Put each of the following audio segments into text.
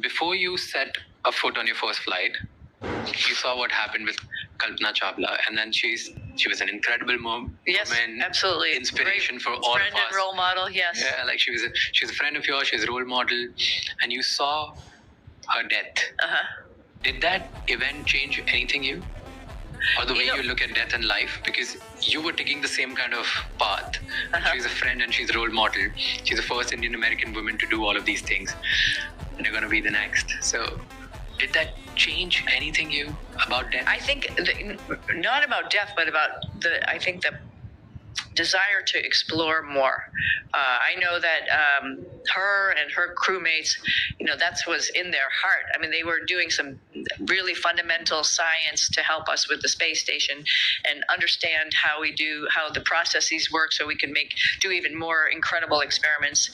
before you set a foot on your first flight, you saw what happened with Kalpana Chawla, and then she was an incredible Yes, woman, absolutely. inspiration Great for all friend of us. and role model. Yes. Yeah, like she was a friend of yours. She was a role model, and you saw her death. Did that event change anything you? Or the way you look at death and life? Because you were taking the same kind of path. She's a friend and she's a role model. She's the first Indian American woman to do all of these things. And you're going to be the next. So did that change anything you about death? I think not about death, but about the desire to explore more. I know that her and her crewmates, that was in their heart. I mean, they were doing some really fundamental science to help us with the space station and understand how the processes work, so we can do even more incredible experiments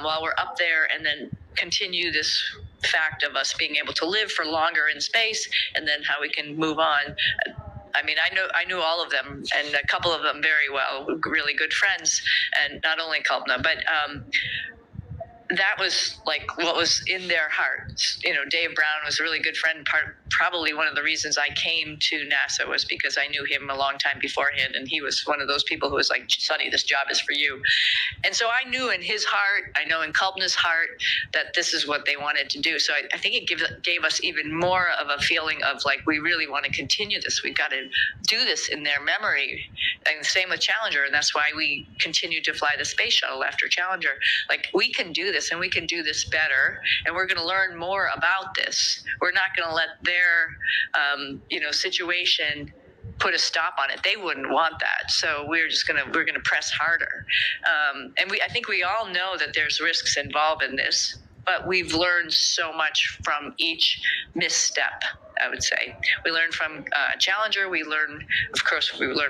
while we're up there, and then continue this fact of us being able to live for longer in space, and then how we can move on. I mean, I knew all of them, and a couple of them very well, really good friends, and not only Kalpana, but that was like what was in their hearts. Dave Brown was a really good friend. Probably one of the reasons I came to NASA was because I knew him a long time beforehand, and he was one of those people who was like, Sonny, this job is for you. And so I knew in his heart, I know in Kalpana's heart, that this is what they wanted to do. So I think it gave us even more of a feeling of like, we really want to continue this. We've got to do this in their memory. And same with Challenger, and that's why we continued to fly the space shuttle after Challenger. Like, we can do this, and we can do this better, and we're going to learn more about this. We're not going to let their situation put a stop on it. They wouldn't want that. So we're going to press harder. And I think we all know that there's risks involved in this, but we've learned so much from each misstep, I would say. We learned from Challenger. We learned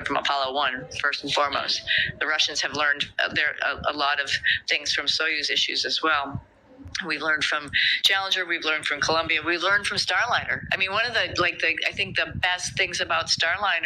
from Apollo 1, first and foremost. The Russians have learned a lot of things from Soyuz issues as well. We learned from Challenger. We've learned from Columbia. We learned from Starliner. I mean, one of I think the best things about Starliner